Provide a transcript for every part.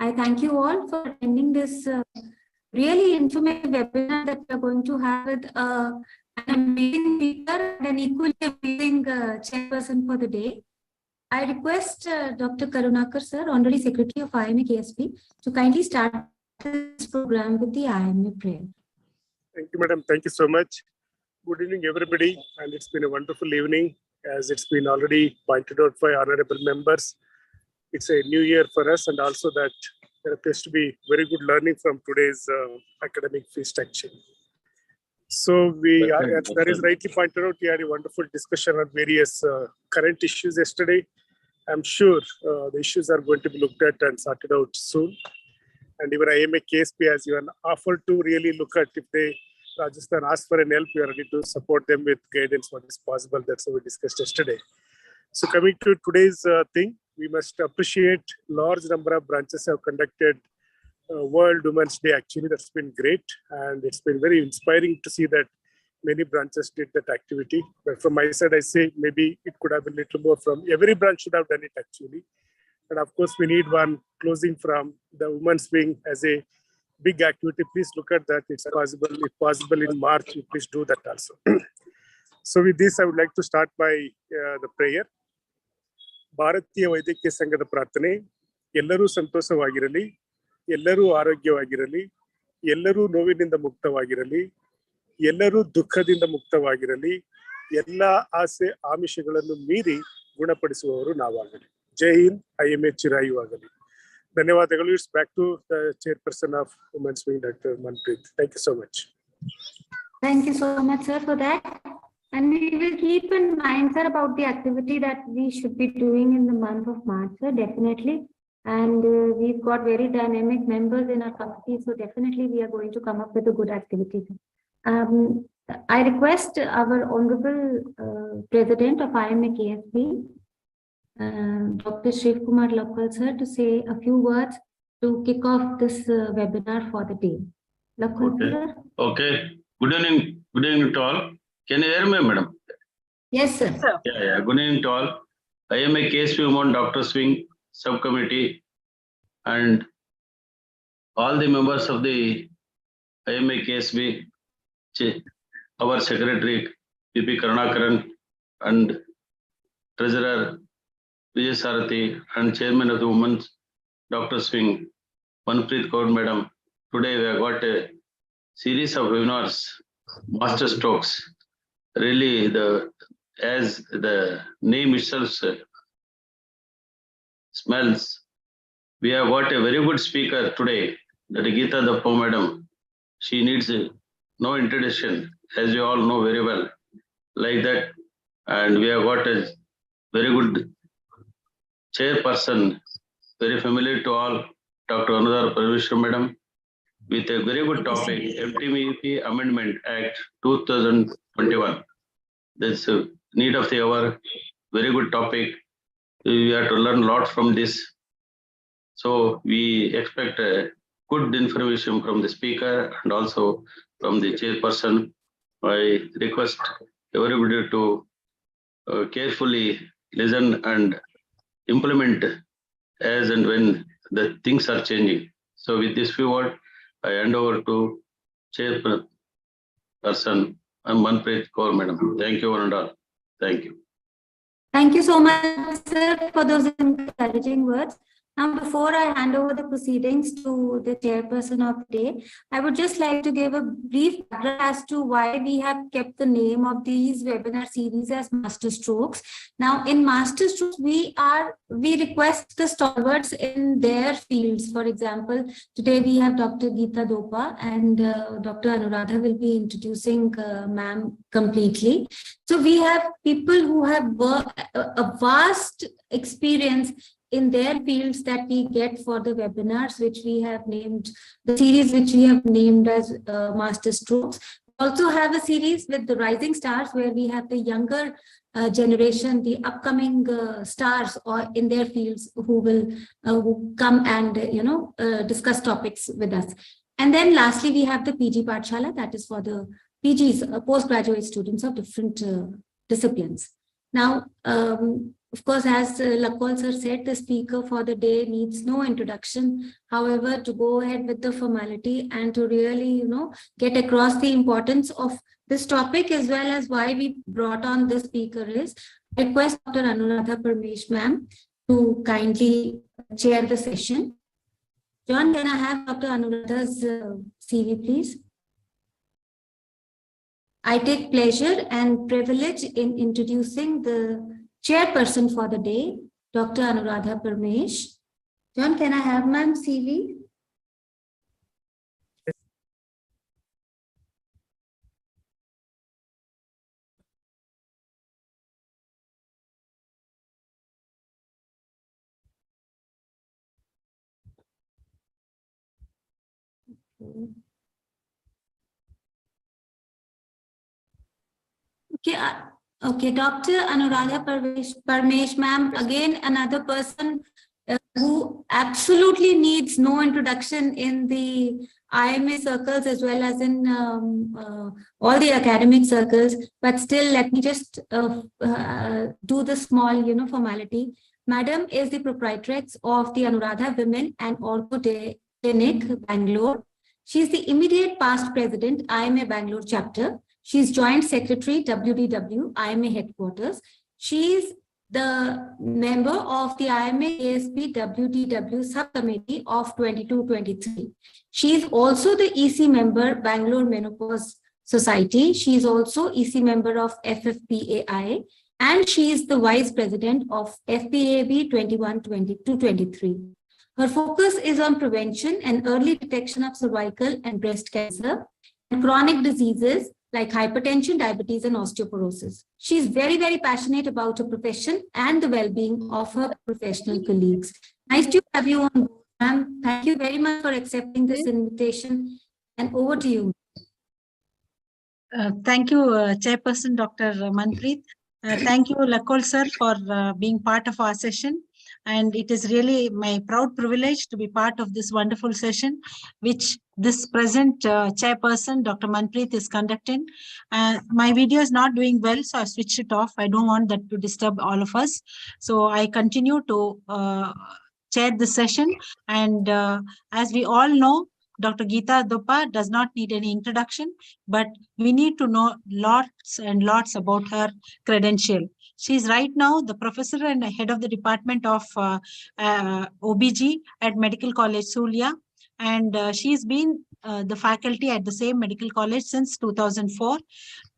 I thank you all for attending this really informative webinar that we are going to have with an amazing speaker and an equally amazing chairperson for the day. I request Dr. Karunakar sir, Honorary Secretary of IMA KSP, to kindly start this program with the IMA prayer. Thank you, madam. Thank you so much. Good evening, everybody. And it's been a wonderful evening, as it's been already pointed out by honorable members. It's a new year for us, and also that there appears to be very good learning from today's academic feast actually. So as that is rightly pointed out, we had a wonderful discussion on various current issues yesterday. I'm sure the issues are going to be looked at and sorted out soon. And even IMA KSP has even offered to really look at if they Rajasthan ask for an help, we are ready to support them with guidance what is possible. That's what we discussed yesterday. So coming to today's thing, we must appreciate large number of branches have conducted World Women's Day. Actually, that's been great, and it's been very inspiring to see that many branches did that activity. But from my side, I say maybe it could have been a little more from every branch should have done it actually. And of course, we need one closing from the women's wing as a big activity. Please look at that. It's possible. If possible in March, please do that also. So with this, I would like to start by the prayer. ಭಾರತೀಯ ವೈದ್ಯಕೀಯ ಸಂಘದ ಪ್ರಾರ್ಥನೆ, ಎಲ್ಲರೂ ಸಂತೋಷವಾಗಿರಲಿ, ಎಲ್ಲರೂ ಆರೋಗ್ಯವಾಗಿರಲಿ, ಎಲ್ಲರೂ ನೋವಿನಿಂದ ಮುಕ್ತವಾಗಿರಲಿ, ಎಲ್ಲರೂ ದುಃಖದಿಂದ ಮುಕ್ತವಾಗಿರಲಿ, ಎಲ್ಲ ಆಸೆ ಆಮಿಷಗಳನ್ನು ಮೀರಿ ಗುಣಪಡಿಸುವವರು ನಾವಾಗಲಿ. ಜೈ ಹಿಂದ್, IMA ಚಿರಾಯುವಾಗಲಿ. ಧನ್ಯವಾದಗಳು. It's back to the chairperson of Women's Wing, Dr. Manpreet. Thank you so much. Thank you so much, sir, for that. And we will keep in mind, sir, about the activity that we should be doing in the month of March, sir, definitely. And we've got very dynamic members in our committee, so definitely we are going to come up with a good activity. I request our Honorable President of IMA KSP, Dr. Shiv Kumar Lakwal, sir, to say a few words to kick off this webinar for the day. Lakwal, okay. Sir. Okay. Good evening to all. Can you hear me, madam? Yes, sir. Yeah. Good evening to all. IMA KSP Women Doctors Wing Subcommittee and all the members of the IMA KSP, our Secretary PP Karunakaran and Treasurer Vijay Sarathi and Chairman of the Women's Doctors Wing, Manpreet Kaur Madam. Today we have got a series of webinars, master strokes. Really, as the name itself smells, we have got a very good speaker today, that Geeta Dappo Madam. She needs no introduction, as you all know very well, like that. And we have got a very good chairperson, very familiar to all, Dr. Anudhar Parmeshwar Madam, with a very good topic, MTP Amendment Act 2021. That's a need of the hour, very good topic. We have to learn a lot from this. So we expect good information from the speaker and also from the chairperson. I request everybody to carefully listen and implement as and when the things are changing. So with this few words, I hand over to chairperson Manpreet Kaur Madam. Thank you and all. Thank you. Thank you so much, sir, for those encouraging words. Now, before I hand over the proceedings to the chairperson of the day, I would just like to give a brief background as to why we have kept the name of these webinar series as Master Strokes. Now, in Master Strokes, we request the stalwarts in their fields. For example, today we have Dr. Geeta Dopa and Dr. Anuradha will be introducing ma'am completely. So we have people who have a vast experience in their fields that we get for the webinars, which we have named, the series which we have named as Master Strokes. We also have a series with the Rising Stars, where we have the younger generation, the upcoming stars or in their fields who will who come and discuss topics with us. And then lastly, we have the PG Pathshala, that is for the PGs, postgraduate students of different disciplines. Now, Of course, as Lakol sir said, the speaker for the day needs no introduction. However, to go ahead with the formality and to really, get across the importance of this topic as well as why we brought on this speaker is, I request Dr. Anuradha Parmesh ma'am to kindly chair the session. John, can I have Dr. Anuradha's CV, please? I take pleasure and privilege in introducing the chairperson for the day, Dr. Anuradha Parmesh. John, can I have ma'am's CV? Okay, Dr. Anuradha Parmesh ma'am, again, another person who absolutely needs no introduction in the IMA circles as well as in all the academic circles, but still let me just do the small, formality. Madam is the proprietress of the Anuradha Women and Ortho Clinic, Bangalore. She is the immediate past president, IMA Bangalore chapter. She's Joint Secretary, WDW, IMA Headquarters. She's the member of the IMA ASB WDW Subcommittee of 22-23. She's also the EC member, Bangalore Menopause Society. She's also EC member of FFPAI, and she is the Vice President of FPAB 21-22-23. Her focus is on prevention and early detection of cervical and breast cancer and chronic diseases like hypertension, diabetes, and osteoporosis. She is very, very passionate about her profession and the well-being of her professional colleagues. Nice to have you on board, ma'am. Thank you very much for accepting this invitation. And over to you. Thank you, Chairperson Dr. Manpreet. Thank you, Lakol sir, for being part of our session. And it is really my proud privilege to be part of this wonderful session, which this present chairperson, Dr. Manpreet, is conducting. My video is not doing well, so I switched it off. I don't want that to disturb all of us. So I continue to chair the session. And as we all know, Dr. Geeta Dopa does not need any introduction, but we need to know lots and lots about her credential. She is right now the professor and head of the department of OBG at Medical College Sulia, and she's been the faculty at the same medical college since 2004.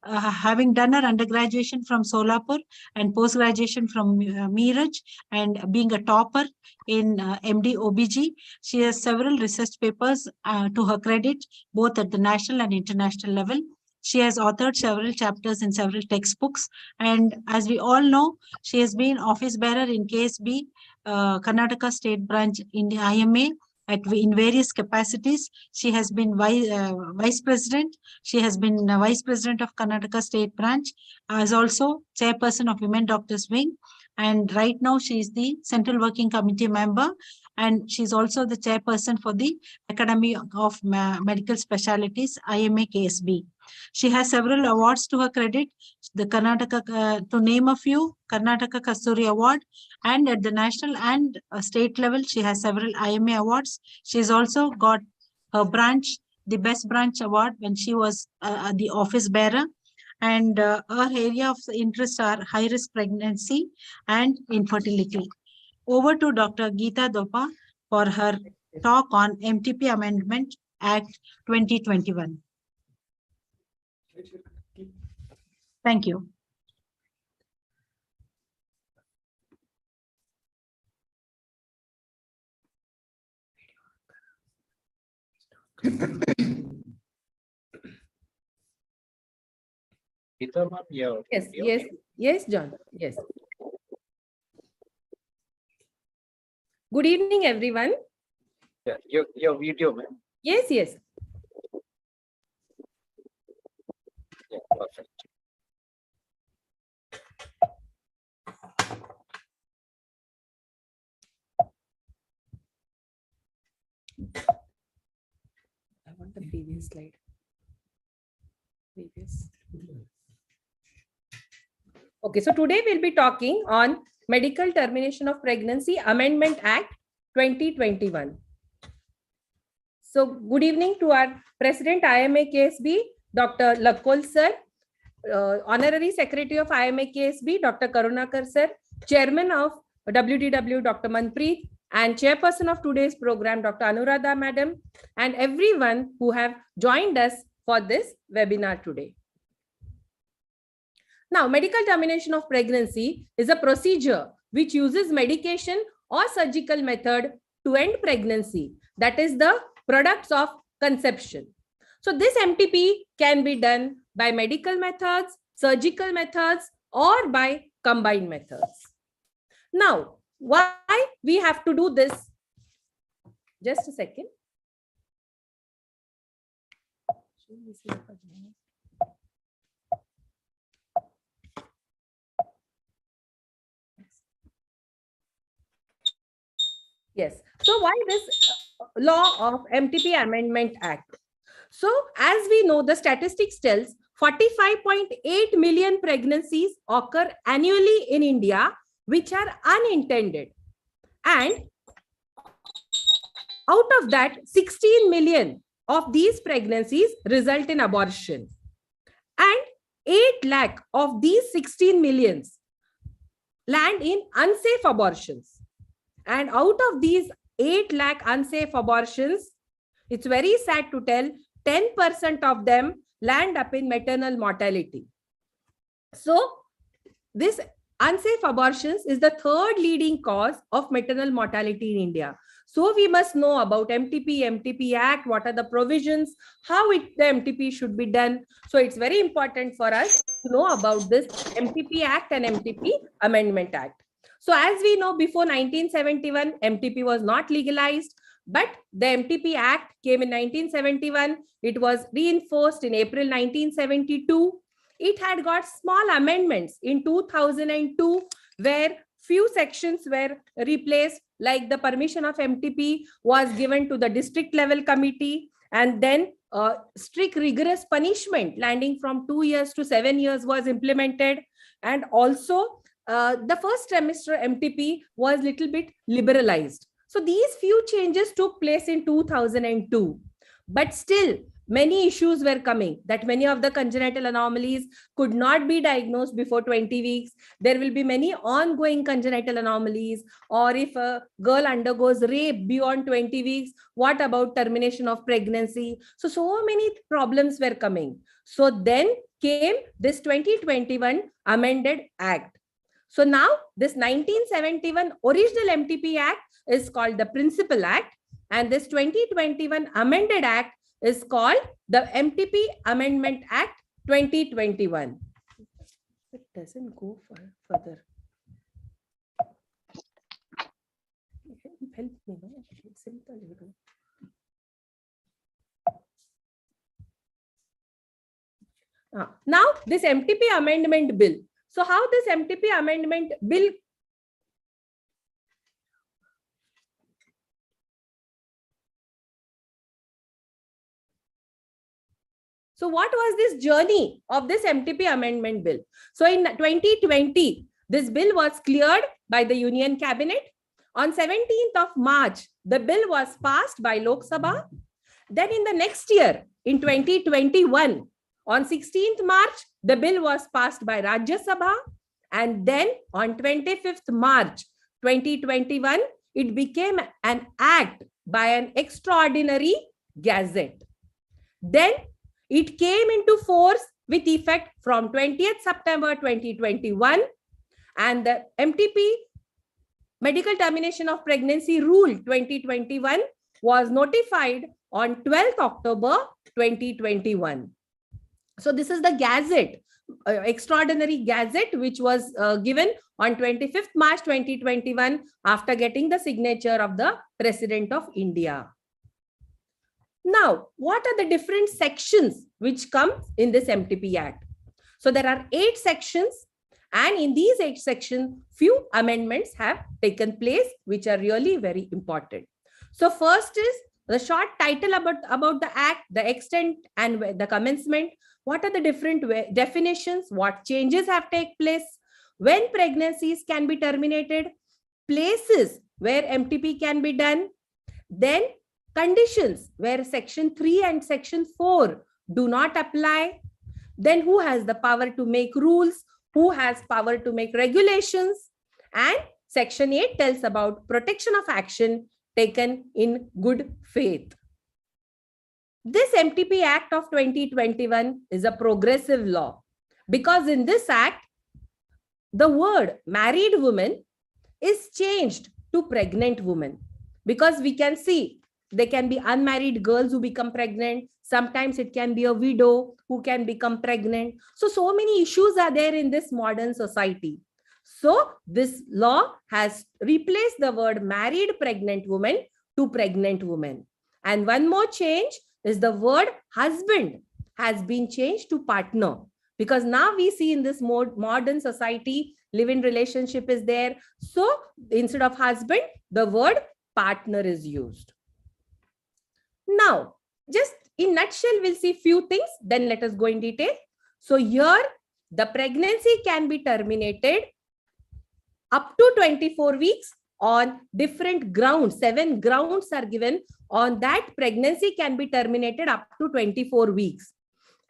Having done her undergraduation from Solapur and post-graduation from Meerut, and being a topper in MD OBG, she has several research papers to her credit, both at the national and international level. She has authored several chapters in several textbooks, and as we all know, she has been office bearer in KSB, Karnataka State Branch in the IMA, in various capacities. She has been vice president. She has been vice president of Karnataka State Branch, as also chairperson of Women Doctors Wing. And right now she is the Central Working Committee member, and she's also the chairperson for the Academy of Medical Specialties, IMA KSB. She has several awards to her credit. The Karnataka, to name a few, Karnataka Kasturi Award, and at the national and state level, she has several IMA awards. She's also got her branch, the Best Branch Award, when she was the office bearer. And her area of interest are high-risk pregnancy and infertility. Over to Dr. Geeta Dopa for her talk on MTP Amendment Act 2021. Thank you. Yes, John. Yes. Good evening, everyone. Yeah, your video, ma'am. Yes. Yeah, perfect. I want the previous slide. Okay, so today we'll be talking on Medical Termination of Pregnancy Amendment Act 2021. So good evening to our President IMA KSB, Dr. Lakkol sir, Honorary Secretary of IMA KSB, Dr. Karunakar sir, Chairman of WDW, Dr. Manpreet, and Chairperson of today's program, Dr. Anuradha Madam, and everyone who have joined us for this webinar today. Now, medical termination of pregnancy is a procedure which uses medication or surgical method to end pregnancy, that is the products of conception. So this MTP can be done by medical methods, surgical methods, or by combined methods. Now, why we have to do this? Just a second. Yes. So why this law of MTP Amendment Act? So as we know, the statistics tells 45.8 million pregnancies occur annually in India, which are unintended. And out of that, 16 million of these pregnancies result in abortion. And 8 lakh of these 16 millions land in unsafe abortions. And out of these 8 lakh unsafe abortions, it's very sad to tell, 10% of them land up in maternal mortality. So this unsafe abortions is the third leading cause of maternal mortality in India. So we must know about MTP Act, what are the provisions, how the MTP should be done. So it's very important for us to know about this MTP Act and MTP Amendment Act. So as we know, before 1971, MTP was not legalized, but the MTP Act came in 1971. It was reinforced in April 1972. It had got small amendments in 2002, where few sections were replaced, like the permission of MTP was given to the district level committee, and then strict rigorous punishment landing from 2 years to 7 years was implemented. And also the first trimester MTP was little bit liberalized. So these few changes took place in 2002, but still many issues were coming, that many of the congenital anomalies could not be diagnosed before 20 weeks. There will be many ongoing congenital anomalies, or if a girl undergoes rape beyond 20 weeks, what about termination of pregnancy? So many problems were coming. So then came this 2021 Amended Act. So now this 1971 original MTP Act is called the Principal Act, and this 2021 Amended Act is called the MTP Amendment Act 2021. It doesn't go further. Help me, no? It's simple. Now this MTP Amendment Bill. So how this MTP Amendment Bill So what was this journey of this MTP Amendment Bill? So in 2020, this bill was cleared by the Union Cabinet. On 17th of March, the bill was passed by Lok Sabha. Then in the next year, in 2021, on 16th March, the bill was passed by Rajya Sabha. And then on 25th March, 2021, it became an act by an extraordinary gazette. Then it came into force with effect from 20th September 2021, and the MTP Medical Termination of Pregnancy Rule 2021 was notified on 12th October 2021. So this is the gazette, extraordinary gazette, which was given on 25th March 2021 after getting the signature of the President of India. Now, what are the different sections which come in this MTP Act? So there are 8 sections, and in these 8 sections, few amendments have taken place, which are really very important. So first is the short title about the Act, the extent and the commencement. What are the different definitions? What changes have taken place? when pregnancies can be terminated, places where MTP can be done, then conditions where section 3 and section 4 do not apply, then who has the power to make rules, who has power to make regulations, and section 8 tells about protection of action taken in good faith. This MTP Act of 2021 is a progressive law because in this act, the word married woman is changed to pregnant woman, because we can see there can be unmarried girls who become pregnant. Sometimes it can be a widow who can become pregnant. So many issues are there in this modern society. So this law has replaced the word married pregnant woman to pregnant woman. And one more change is the word husband has been changed to partner, because now we see in this modern society, live-in relationship is there. So instead of husband, the word partner is used. Now, just in nutshell, we'll see few things, then let us go in detail. So here, the pregnancy can be terminated up to 24 weeks on different grounds. 7 grounds are given on that pregnancy can be terminated up to 24 weeks.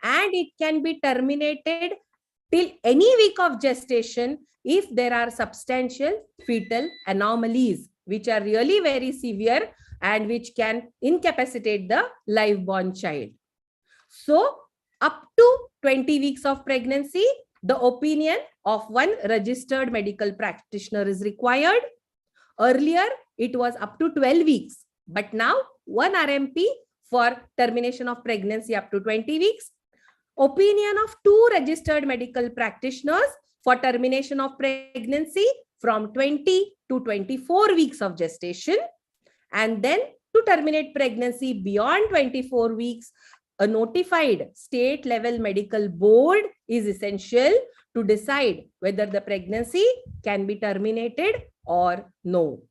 And it can be terminated till any week of gestation if there are substantial fetal anomalies, which are really very severe and which can incapacitate the live born child. So up to 20 weeks of pregnancy, the opinion of one registered medical practitioner is required. Earlier, it was up to 12 weeks, but now one RMP for termination of pregnancy up to 20 weeks. Opinion of 2 registered medical practitioners for termination of pregnancy from 20 to 24 weeks of gestation. And then to terminate pregnancy beyond 24 weeks, a notified state level medical board is essential to decide whether the pregnancy can be terminated or no.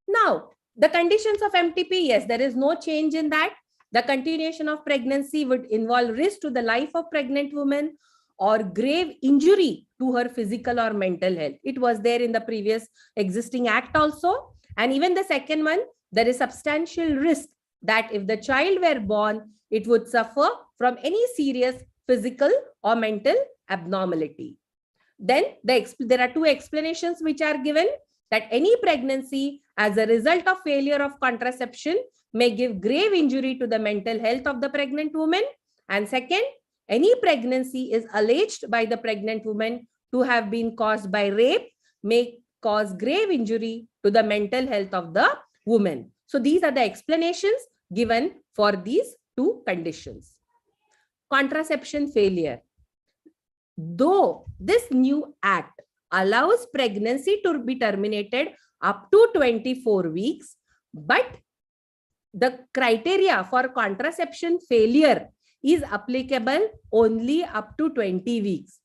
Now, the conditions of MTP, yes, there is no change in that. The continuation of pregnancy would involve risk to the life of pregnant woman or grave injury to her physical or mental health. It was there in the previous existing act also. And even the second one, there is substantial risk that if the child were born, it would suffer from any serious physical or mental abnormality. Then there are 2 explanations which are given, that any pregnancy as a result of failure of contraception may give grave injury to the mental health of the pregnant woman. And second, any pregnancy is alleged by the pregnant woman to have been caused by rape may cause grave injury to the mental health of the woman. So these are the explanations given for these 2 conditions. Contraception failure. Though this new act allows pregnancy to be terminated up to 24 weeks, but the criteria for contraception failure is applicable only up to 20 weeks.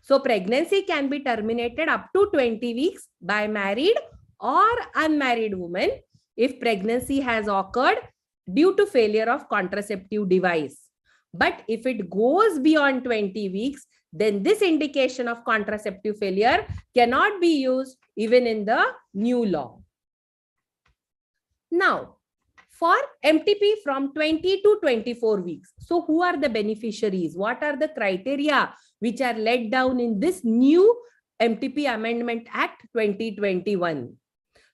So pregnancy can be terminated up to 20 weeks by married or unmarried woman if pregnancy has occurred due to failure of contraceptive device. But if it goes beyond 20 weeks, then this indication of contraceptive failure cannot be used even in the new law. Now, for MTP from 20 to 24 weeks. So who are the beneficiaries? What are the criteria which are laid down in this new MTP Amendment Act 2021?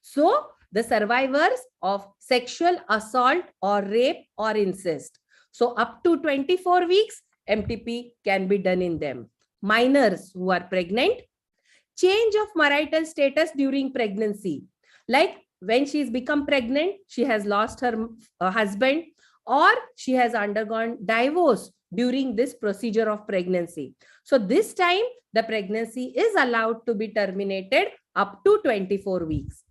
So the survivors of sexual assault or rape or incest. So up to 24 weeks, MTP can be done in them. Minors who are pregnant, change of marital status during pregnancy, like when she's become pregnant, she has lost her husband or she has undergone divorce during this procedure of pregnancy. So this time the pregnancy is allowed to be terminated up to 24 weeks.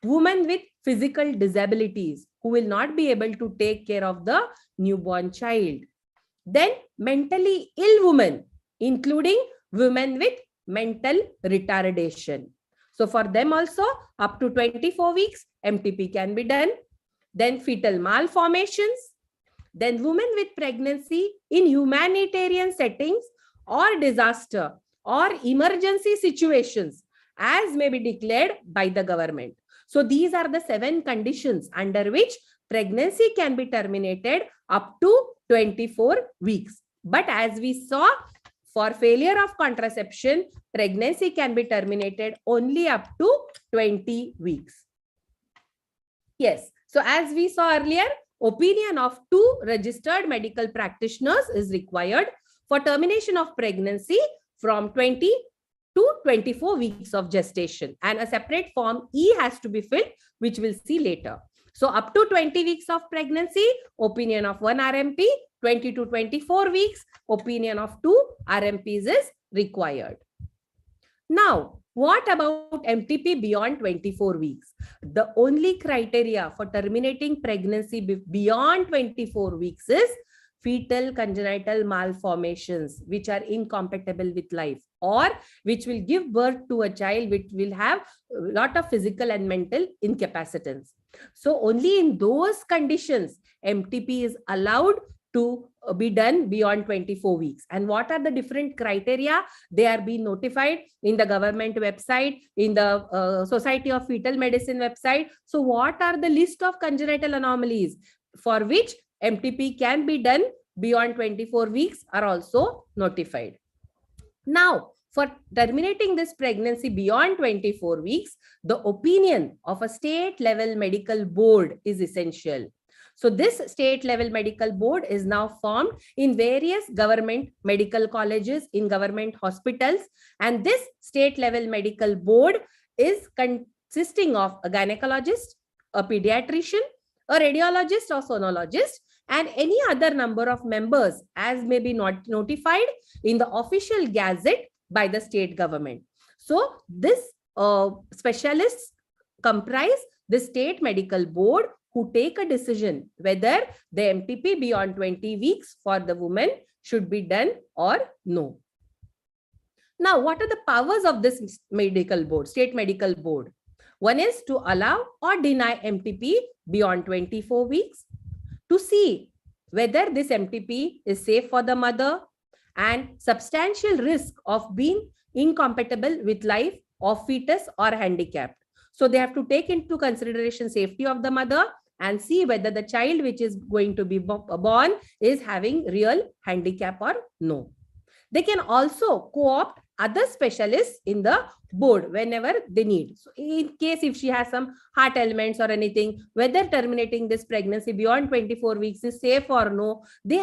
Women with physical disabilities who will not be able to take care of the newborn child. Then mentally ill women, including women with mental retardation. So for them also, up to 24 weeks, MTP can be done. Then fetal malformations. Then women with pregnancy in humanitarian settings or disaster or emergency situations as may be declared by the government. So these are the 7 conditions under which pregnancy can be terminated up to 24 weeks. But as we saw, for failure of contraception, pregnancy can be terminated only up to 20 weeks. Yes. So as we saw earlier, opinion of 2 registered medical practitioners is required for termination of pregnancy from 20 to 24 weeks of gestation, and a separate form E has to be filled, which we'll see later. So up to 20 weeks of pregnancy, opinion of 1 RMP, 20 to 24 weeks, opinion of 2 RMPs is required. Now, what about MTP beyond 24 weeks? The only criteria for terminating pregnancy beyond 24 weeks is fetal congenital malformations, which are incompatible with life, or which will give birth to a child which will have a lot of physical and mental incapacitance. So only in those conditions, MTP is allowed to be done beyond 24 weeks. And what are the different criteria? They are being notified in the government website, in the Society of Fetal Medicine website. So what are the list of congenital anomalies for which MTP can be done beyond 24 weeks are also notified. Now, for terminating this pregnancy beyond 24 weeks, the opinion of a state level medical board is essential. So this state level medical board is now formed in various government medical colleges, in government hospitals, and this state level medical board is consisting of a gynecologist, a pediatrician, a radiologist or sonologist, and any other number of members as may be not notified in the official gazette by the state government. So this specialists comprise the state medical board who take a decision whether the MTP beyond 20 weeks for the woman should be done or no. Now, what are the powers of this medical board, state medical board? One is to allow or deny MTP beyond 24 weeks, to see whether this MTP is safe for the mother and substantial risk of being incompatible with life of fetus or handicapped. So they have to take into consideration safety of the mother and see whether the child which is going to be born is having real handicap or no. They can also co-opt other specialists in the board whenever they need. So in case if she has some heart ailments or anything, whether terminating this pregnancy beyond 24 weeks is safe or no, they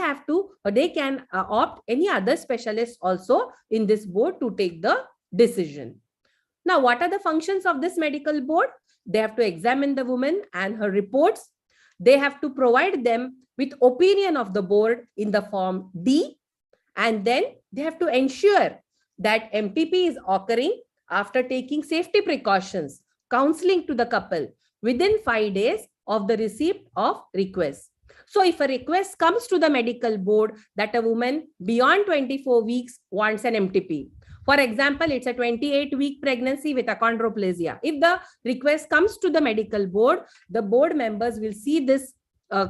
can opt any other specialist also in this board to take the decision. Now, what are the functions of this medical board? They have to examine the woman and her reports. They have to provide them with opinion of the board in the form D. And then they have to ensure that MTP is occurring after taking safety precautions, counseling to the couple within 5 days of the receipt of request. So if a request comes to the medical board that a woman beyond 24 weeks wants an MTP, for example, it's a 28-week pregnancy with achondroplasia. If the request comes to the medical board, the board members will see this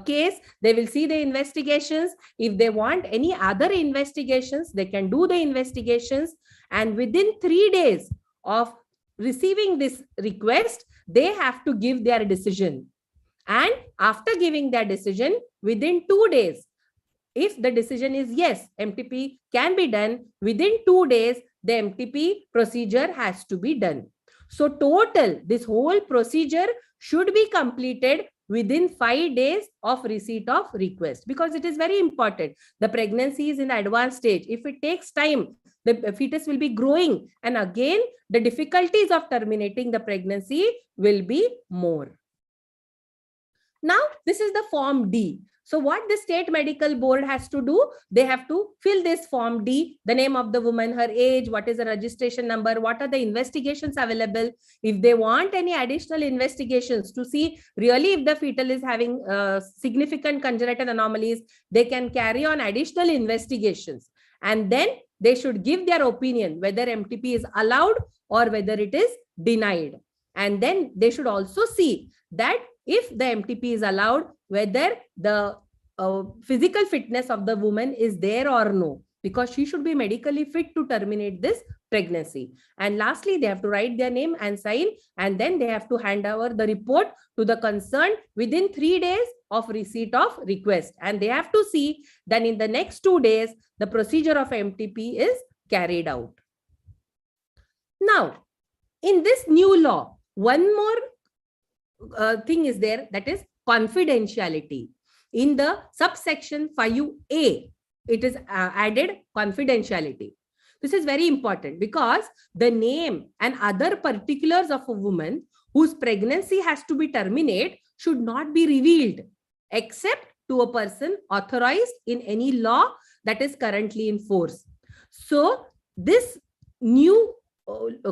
case, they will see the investigations. If they want any other investigations, they can do the investigations. And within 3 days of receiving this request, they have to give their decision. And after giving their decision, within 2 days, if the decision is yes, MTP can be done, within 2 days, the MTP procedure has to be done. So total, this whole procedure should be completed within 5 days of receipt of request, because it is very important. The pregnancy is in the advanced stage. If it takes time, the fetus will be growing, and again, the difficulties of terminating the pregnancy will be more. Now, this is the form D. So what the state medical board has to do, they have to fill this form D, the name of the woman, her age, what is the registration number, what are the investigations available. If they want any additional investigations to see really if the fetal is having significant congenital anomalies, they can carry on additional investigations. And then they should give their opinion whether MTP is allowed or whether it is denied. And then they should also see that if the MTP is allowed, whether the physical fitness of the woman is there or no, because she should be medically fit to terminate this pregnancy. And lastly, they have to write their name and sign, and then they have to hand over the report to the concerned within 3 days of receipt of request. And they have to see that in the next 2 days, the procedure of MTP is carried out. Now, in this new law, one more thing is there, that is confidentiality. In the subsection 5A, it is added confidentiality. This is very important because the name and other particulars of a woman whose pregnancy has to be terminated should not be revealed except to a person authorized in any law that is currently in force. So this new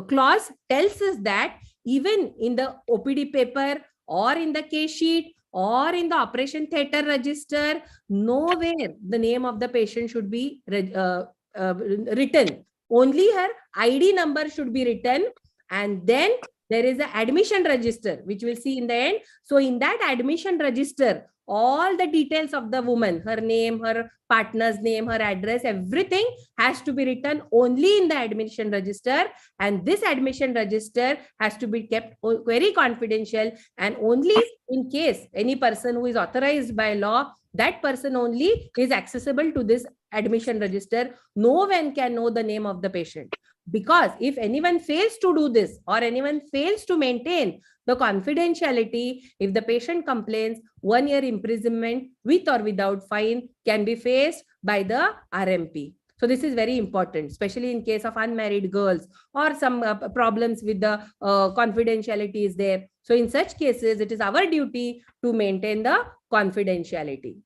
clause tells us that even in the OPD paper or in the case sheet or in the operation theater register, nowhere the name of the patient should be written. Only her ID number should be written, and then there is an admission register, which we'll see in the end. So in that admission register, all the details of the woman, her name, her partner's name, her address, everything has to be written only in the admission register. And this admission register has to be kept very confidential, and only in case any person who is authorized by law, that person only is accessible to this admission register. No one can know the name of the patient. Because if anyone fails to do this or anyone fails to maintain the confidentiality, if the patient complains, 1 year imprisonment with or without fine can be faced by the RMP. So this is very important, especially in case of unmarried girls or some problems with the confidentiality is there. So in such cases, it is our duty to maintain the confidentiality.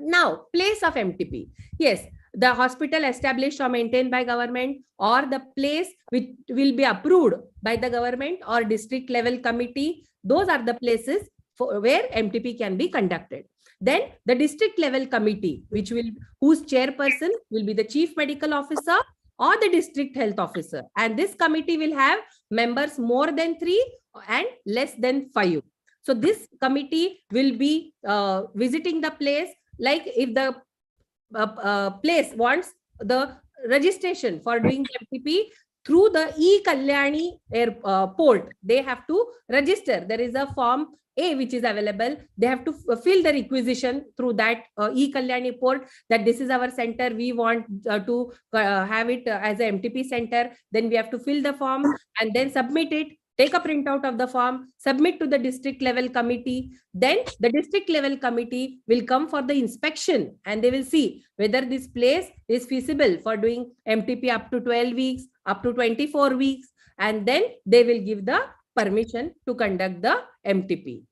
Now, place of MTP. Yes, the hospital established or maintained by government, or the place which will be approved by the government or district level committee. Those are the places where MTP can be conducted. Then the district level committee, whose chairperson will be the chief medical officer or the district health officer. And this committee will have members more than 3 and less than 5. So this committee will be visiting the place. Like if the place wants the registration for doing the MTP through the e-Kalyani port, they have to register. There is a form A which is available. They have to fill the requisition through that e-Kalyani port, that this is our center. We want to have it as a MTP center. Then we have to fill the form and then submit it. Take a printout of the form, submit to the district level committee. Then the district level committee will come for the inspection, and they will see whether this place is feasible for doing MTP up to 12 weeks, up to 24 weeks. And then they will give the permission to conduct the MTP.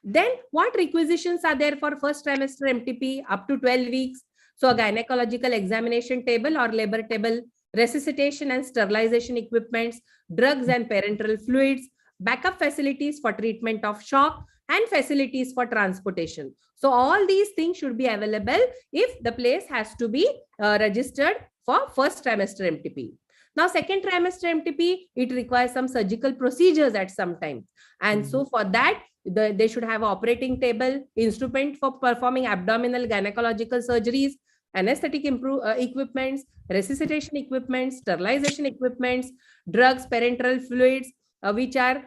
Then what requisitions are there for first trimester MTP up to 12 weeks? So a gynecological examination table or labor table, resuscitation and sterilization equipments, drugs and parenteral fluids, backup facilities for treatment of shock, and facilities for transportation. So all these things should be available if the place has to be registered for first trimester MTP. Now, second trimester MTP, it requires some surgical procedures at some time. And so for that, they should have an operating table, instrument for performing abdominal gynecological surgeries, anesthetic equipments, resuscitation equipments, sterilization equipments, drugs, parenteral fluids, which are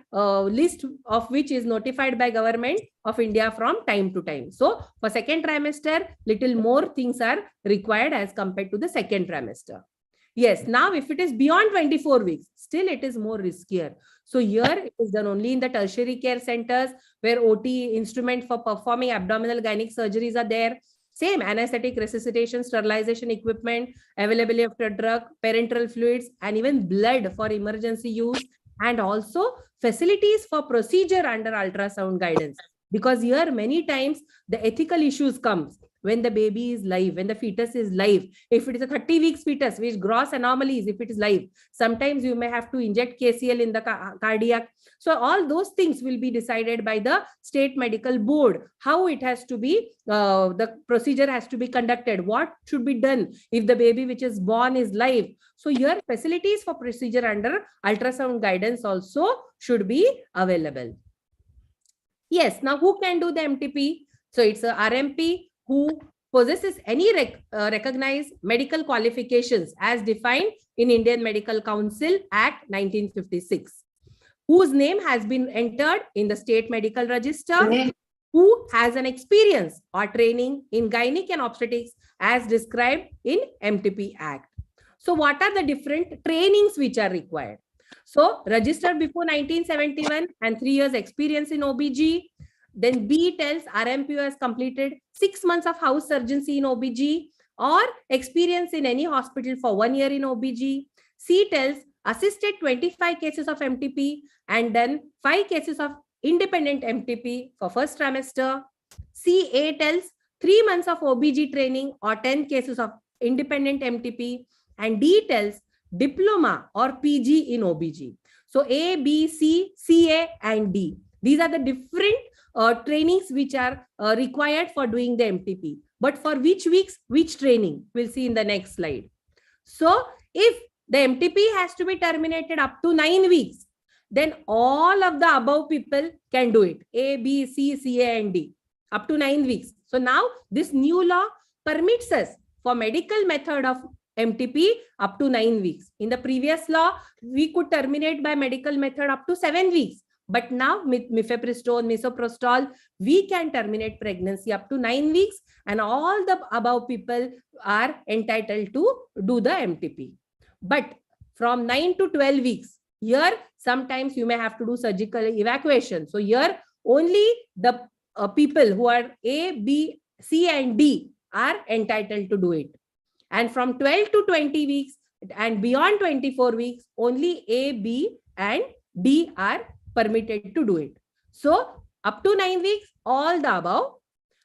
list of which is notified by Government of India from time to time. So for second trimester, little more things are required as compared to the second trimester. Yes, now if it is beyond 24 weeks, still it is more riskier. So here it is done only in the tertiary care centers where OT instrument for performing abdominal gynec surgeries are there. Same anesthetic, resuscitation, sterilization equipment, availability of the drug, parenteral fluids, and even blood for emergency use, and also facilities for procedure under ultrasound guidance. Because here many times the ethical issues comes when the baby is live, when the fetus is live. If it is a 30 weeks fetus, which gross anomalies, if it is live, sometimes you may have to inject KCL in the cardiac. So all those things will be decided by the state medical board, how it has to be, the procedure has to be conducted, what should be done if the baby which is born is live. So here facilities for procedure under ultrasound guidance also should be available. Yes, now who can do the MTP? So it's a RMP who possesses any recognized medical qualifications as defined in Indian Medical Council Act 1956, whose name has been entered in the state medical register, who has an experience or training in gynec and obstetrics as described in MTP Act. So what are the different trainings which are required? So registered before 1971 and 3 years experience in OBG. Then B tells RMPO has completed 6 months of house surgency in OBG or experience in any hospital for 1 year in OBG. C tells assisted 25 cases of MTP and then 5 cases of independent MTP for first trimester. CA tells 3 months of OBG training or 10 cases of independent MTP. And D tells diploma or PG in OBG. So A, B, C, CA and D. These are the different trainings which are required for doing the MTP. But for which weeks, which training? We'll see in the next slide. So if the MTP has to be terminated up to 9 weeks, then all of the above people can do it. A, B, C, CA and D up to 9 weeks. So now this new law permits us for medical method of MTP up to 9 weeks. In the previous law, we could terminate by medical method up to 7 weeks. But now with mifepristone, misoprostol, we can terminate pregnancy up to 9 weeks and all the above people are entitled to do the MTP. But from 9 to 12 weeks, here sometimes you may have to do surgical evacuation. So here only the people who are A, B, C and D are entitled to do it. And from 12 to 20 weeks and beyond 24 weeks, only A, B and D are permitted to do it. So up to 9 weeks, all the above.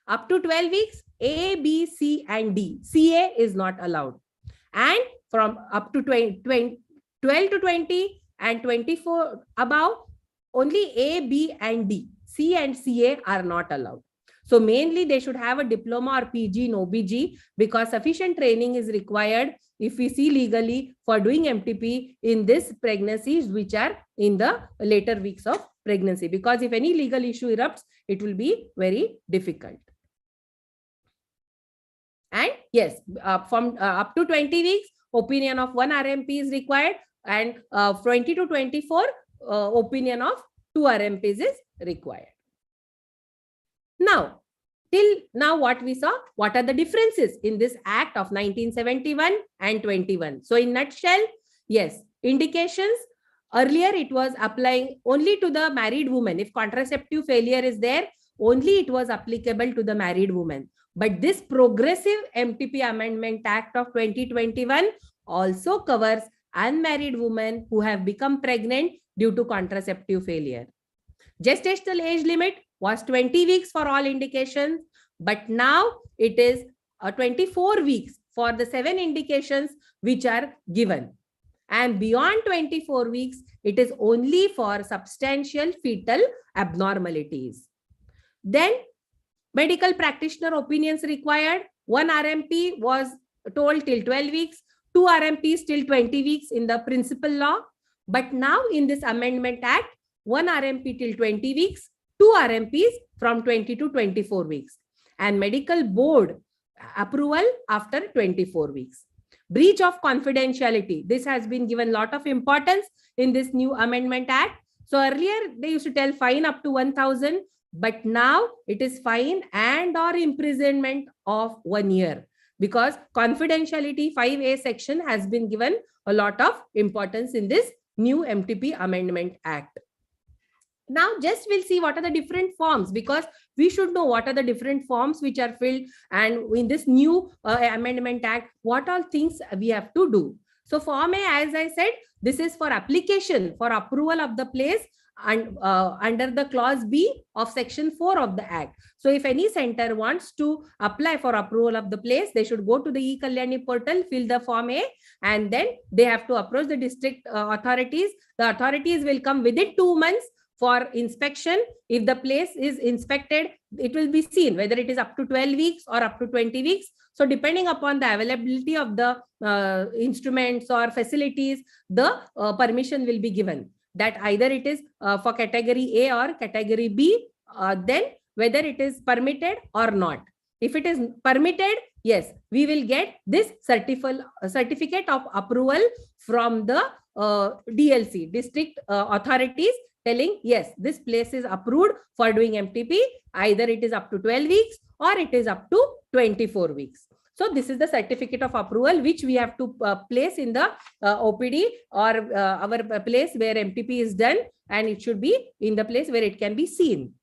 Up to 12 weeks, A, B, C and D. CA is not allowed. And from up to 12 to 20 and 24 above, only A, B and D. C and CA are not allowed. So mainly they should have a diploma or PG in OBG because sufficient training is required if we see legally for doing MTP in this pregnancies which are in the later weeks of pregnancy. Because if any legal issue erupts, it will be very difficult. And yes, from up to 20 weeks, opinion of 1 RMP is required, and 20 to 24, opinion of 2 RMPs is required. Now, till now what we saw, what are the differences in this Act of 1971 and 21? So in nutshell, yes, indications, earlier it was applying only to the married woman. If contraceptive failure is there, only it was applicable to the married woman. But this progressive MTP Amendment Act of 2021 also covers unmarried women who have become pregnant due to contraceptive failure. Gestational age limit was 20 weeks for all indications, but now it is 24 weeks for the 7 indications which are given. And beyond 24 weeks, it is only for substantial fetal abnormalities. Then medical practitioner opinions required. 1 RMP was told till 12 weeks, 2 RMPs till 20 weeks in the principal law. But now in this Amendment Act, 1 RMP till 20 weeks, 2 RMPs from 20 to 24 weeks. And medical board approval after 24 weeks. Breach of confidentiality. This has been given a lot of importance in this new Amendment Act. So earlier they used to tell fine up to 1,000, but now it is fine and or imprisonment of 1 year, because confidentiality 5A section has been given a lot of importance in this new MTP Amendment Act. Now just we'll see what are the different forms, because we should know what are the different forms which are filled, and in this new Amendment Act, what all things we have to do. So Form A, as I said, this is for application for approval of the place and under the clause B of section 4 of the Act. So if any center wants to apply for approval of the place, they should go to the eKalyani portal, fill the Form A, and then they have to approach the district authorities. The authorities will come within 2 months for inspection. If the place is inspected, it will be seen whether it is up to 12 weeks or up to 20 weeks. So depending upon the availability of the instruments or facilities, the permission will be given. That either it is for category A or category B, then whether it is permitted or not. If it is permitted, yes, we will get this certificate of approval from the DLC, district authorities, telling, yes, this place is approved for doing MTP. Either it is up to 12 weeks or it is up to 24 weeks. So this is the certificate of approval which we have to place in the OPD or our place where MTP is done, and it should be in the place where it can be seen.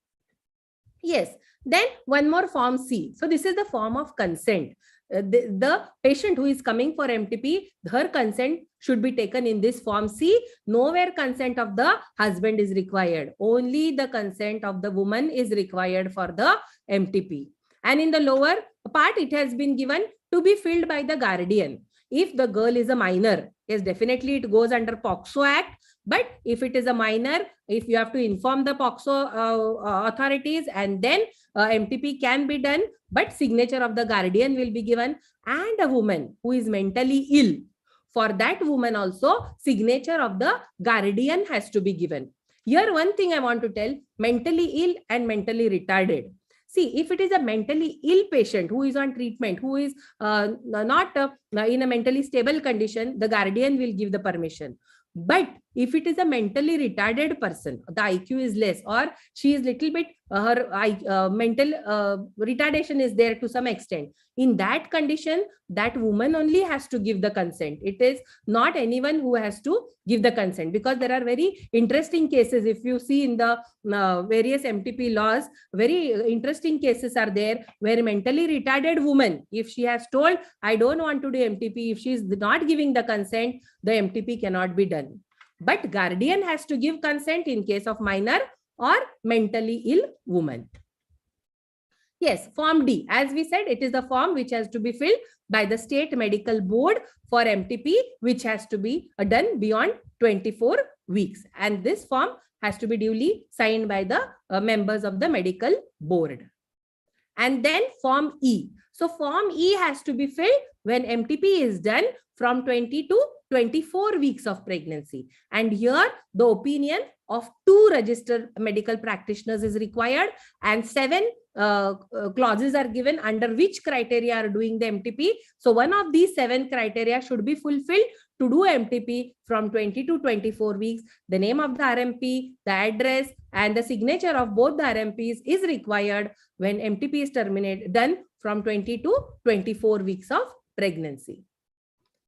Yes. Then one more form C. So this is the form of consent. The patient who is coming for MTP, her consent should be taken in this form C. Nowhere consent of the husband is required. Only the consent of the woman is required for the MTP. And in the lower part, it has been given to be filled by the guardian. If the girl is a minor, yes, definitely it goes under POCSO Act. But if it is a minor, if you have to inform the POCSO authorities, and then MTP can be done, but signature of the guardian will be given. And a woman who is mentally ill, for that woman also, signature of the guardian has to be given. Here, one thing I want to tell, mentally ill and mentally retarded. See, if it is a mentally ill patient who is on treatment, who is not in a mentally stable condition, the guardian will give the permission. But if it is a mentally retarded person, the IQ is less, or she is little bit, her mental retardation is there to some extent. In that condition, that woman only has to give the consent. It is not anyone who has to give the consent, because there are very interesting cases. If you see in the various MTP laws, very interesting cases are there where mentally retarded woman, if she has told, I don't want to do MTP, if she is not giving the consent, the MTP cannot be done. But guardian has to give consent in case of minor or mentally ill woman. Yes, Form D. As we said, it is the form which has to be filled by the state medical board for MTP, which has to be done beyond 24 weeks. And this form has to be duly signed by the members of the medical board. And then Form E. So Form E has to be filled when MTP is done from 20 to 24 weeks of pregnancy. And here the opinion of 2 registered medical practitioners is required, and 7 clauses are given under which criteria are doing the MTP. So one of these 7 criteria should be fulfilled to do MTP from 20 to 24 weeks. The name of the RMP, the address, and the signature of both the RMPs is required when MTP is done from 20 to 24 weeks of pregnancy.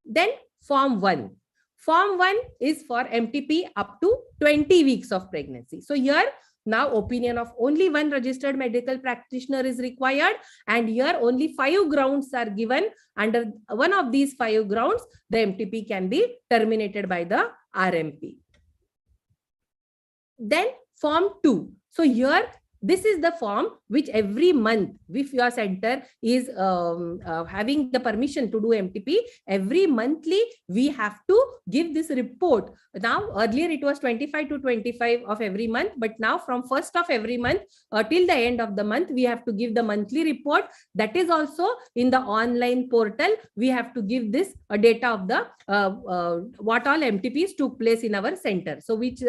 Then Form 1. Form 1 is for MTP up to 20 weeks of pregnancy. So here now opinion of only 1 registered medical practitioner is required, and here only 5 grounds are given. Under one of these 5 grounds, the MTP can be terminated by the RMP. Then Form 2. So here, this is the form which every month, if your center is having the permission to do MTP, every monthly we have to give this report. Now, earlier it was 25 to 25 of every month, but now from 1st of every month till the end of the month, we have to give the monthly report. That is also in the online portal. We have to give this data of the what all MTPs took place in our center. So which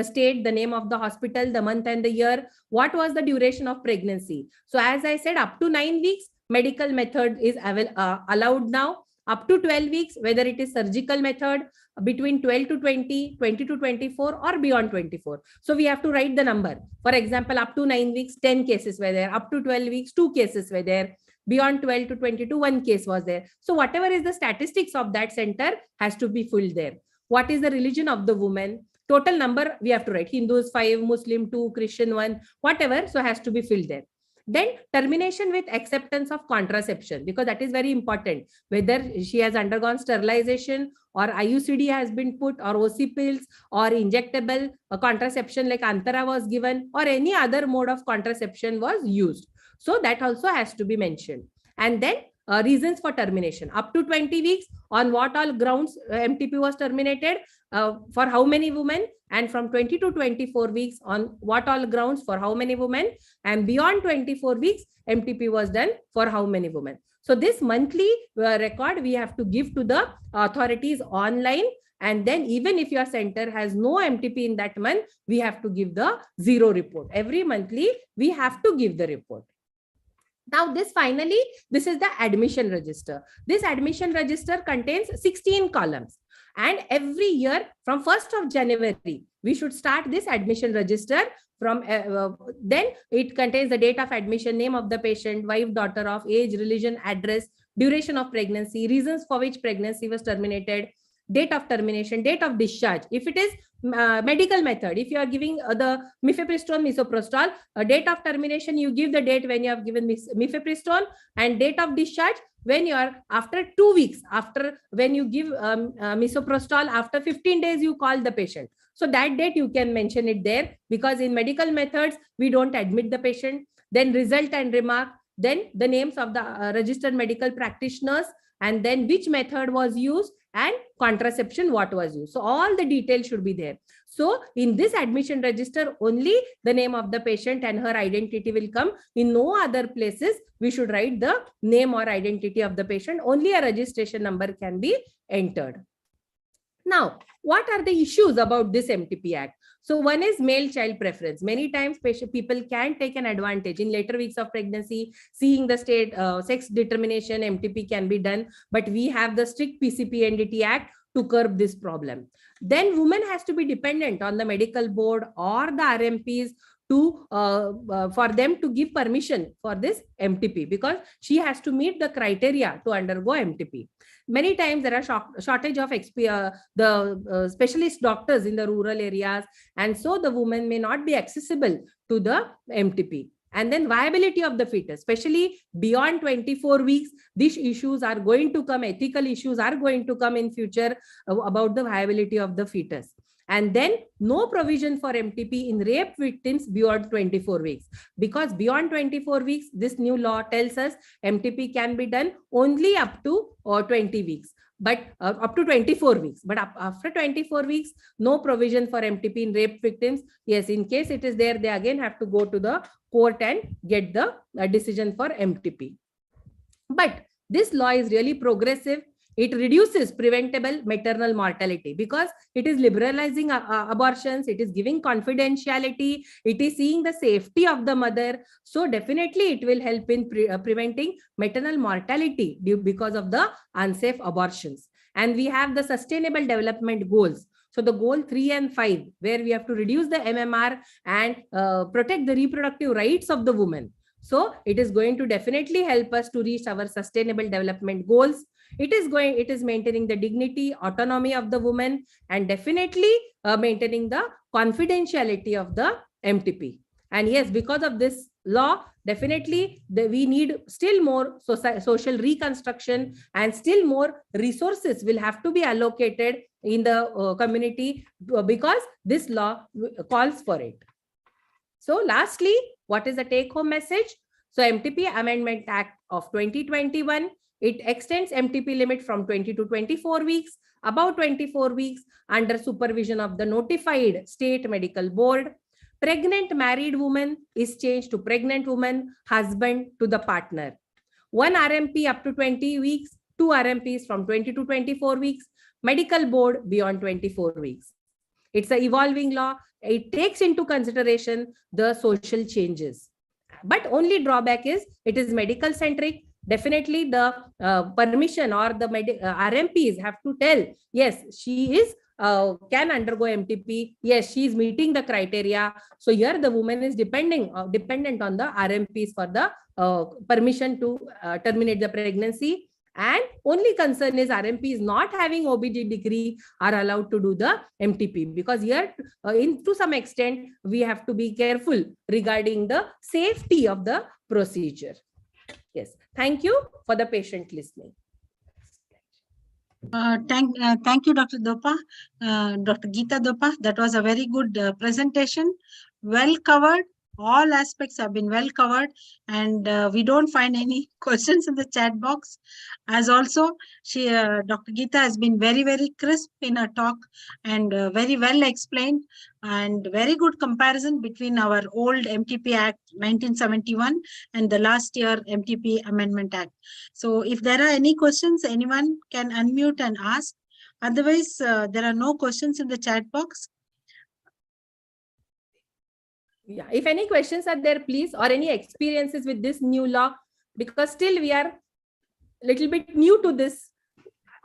state, the name of the hospital, the month and the year, what was the duration of pregnancy. So as I said, up to 9 weeks, medical method is allowed now. Up to 12 weeks, whether it is surgical method, between 12 to 20, 20 to 24, or beyond 24. So we have to write the number. For example, up to 9 weeks, 10 cases were there. Up to 12 weeks, 2 cases were there. Beyond 12 to 22, 1 case was there. So whatever is the statistics of that center has to be filled there. What is the religion of the woman? Total number we have to write. Hindus 5, Muslim 2, Christian 1, whatever. So has to be filled there. Then termination with acceptance of contraception, because that is very important. Whether she has undergone sterilization or IUCD has been put, or OC pills or injectable contraception like Antara was given, or any other mode of contraception was used. So that also has to be mentioned. And then reasons for termination. Up to 20 weeks, on what all grounds MTP was terminated, for how many women, and from 20 to 24 weeks, on what all grounds, for how many women, and beyond 24 weeks, MTP was done for how many women. So this monthly record we have to give to the authorities online. And then even if your center has no MTP in that month, we have to give the 0 report. Every monthly, we have to give the report. Now this is the admission register. This admission register contains 16 columns. And every year from 1st of January, we should start this admission register. From then it contains the date of admission, name of the patient, wife, daughter of, age, religion, address, duration of pregnancy, reasons for which pregnancy was terminated, date of termination, date of discharge. If it is medical method, if you are giving the mifepristone, misoprostol, date of termination, you give the date when you have given mifepristone, and date of discharge when you are after 2 weeks, after when you give misoprostol, after 15 days you call the patient. So that date you can mention it there, because in medical methods we don't admit the patient. Then result and remark, then the names of the registered medical practitioners, and then which method was used, and contraception what was used. So all the details should be there. So in this admission register, only the name of the patient and her identity will come. In no other places we should write the name or identity of the patient. Only a registration number can be entered. Now, what are the issues about this MTP Act? So one is male child preference. Many times people can take an advantage in later weeks of pregnancy, seeing the state sex determination, MTP can be done, but we have the strict PCP-NDT Act to curb this problem. Then woman has to be dependent on the medical board or the RMPs to for them to give permission for this MTP, because she has to meet the criteria to undergo MTP. Many times there are shortage of specialist doctors in the rural areas, and so the woman may not be accessible to the MTP. And then viability of the fetus, especially beyond 24 weeks, these issues are going to come, ethical issues are going to come in future about the viability of the fetus. And then no provision for MTP in rape victims beyond 24 weeks. Because beyond 24 weeks, this new law tells us MTP can be done only up to 20 weeks, but up to 24 weeks. But after 24 weeks, no provision for MTP in rape victims. Yes, in case it is there, they again have to go to the court and get the decision for MTP. But this law is really progressive. It reduces preventable maternal mortality because it is liberalizing abortions. It is giving confidentiality. It is seeing the safety of the mother. So definitely it will help in preventing maternal mortality because of the unsafe abortions. And we have the sustainable development goals. So the goal 3 and 5, where we have to reduce the MMR and protect the reproductive rights of the woman. So it is going to definitely help us to reach our sustainable development goals. It is maintaining the dignity, autonomy of the woman, and definitely maintaining the confidentiality of the MTP. And yes, because of this law, definitely we need still more social reconstruction, and still more resources will have to be allocated in the community, because this law calls for it. So lastly, what is the take-home message? So MTP Amendment Act of 2021, it extends MTP limit from 20 to 24 weeks, above 24 weeks, under supervision of the notified state medical board. Pregnant married woman is changed to pregnant woman, husband to the partner. 1 RMP up to 20 weeks, 2 RMPs from 20 to 24 weeks, medical board beyond 24 weeks. It's an evolving law. It takes into consideration the social changes. But only drawback is it is medical centric. Definitely the permission or the RMPs have to tell, yes, she is can undergo MTP. Yes, she is meeting the criteria. So here the woman is dependent on the RMPs for the permission to terminate the pregnancy. And only concern is RMP is not having OBG degree are allowed to do the MTP, because here to some extent we have to be careful regarding the safety of the procedure. Yes, thank you for the patient listening. Thank you, Dr. Dopa, Dr. Geeta Dopa. That was a very good presentation. Well covered. All aspects have been well covered, and we don't find any questions in the chat box. As also, Dr. Geeta has been very, very crisp in her talk, and very well explained, and very good comparison between our old MTP Act 1971 and the last year MTP Amendment Act. So if there are any questions, anyone can unmute and ask. Otherwise, there are no questions in the chat box. Yeah, if any questions are there, please, or any experiences with this new law, because still we are little bit new to this.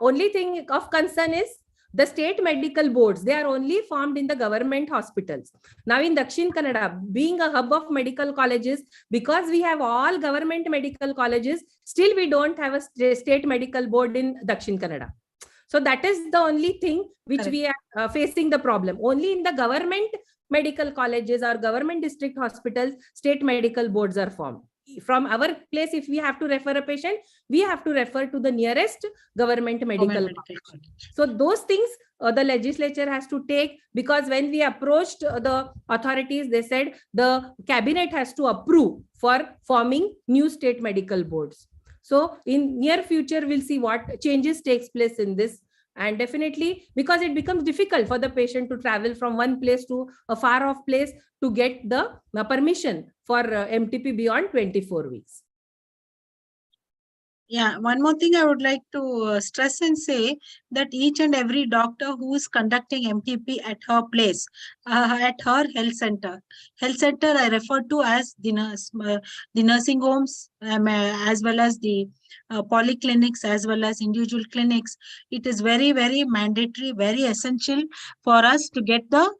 Only thing of concern is the state medical boards. They are only formed in the government hospitals. Now in Dakshin Kannada, being a hub of medical colleges, because we have all government medical colleges, still we don't have a state medical board in Dakshin Kannada. So that is the only thing which Correct. we are facing the problem. Only in the government medical colleges or government district hospitals, state medical boards are formed. From our place, if we have to refer a patient, we have to refer to the nearest government medical college. So those things the legislature has to take, because when we approached the authorities, they said the cabinet has to approve for forming new state medical boards. So in near future, we'll see what changes takes place in this. And definitely, because it becomes difficult for the patient to travel from one place to a far off place to get the permission for MTP beyond 24 weeks. Yeah, one more thing I would like to stress and say that each and every doctor who is conducting MTP at her place, at her health center I refer to as the nursing homes, as well as the polyclinics, as well as individual clinics. It is very, very mandatory, very essential for us to get the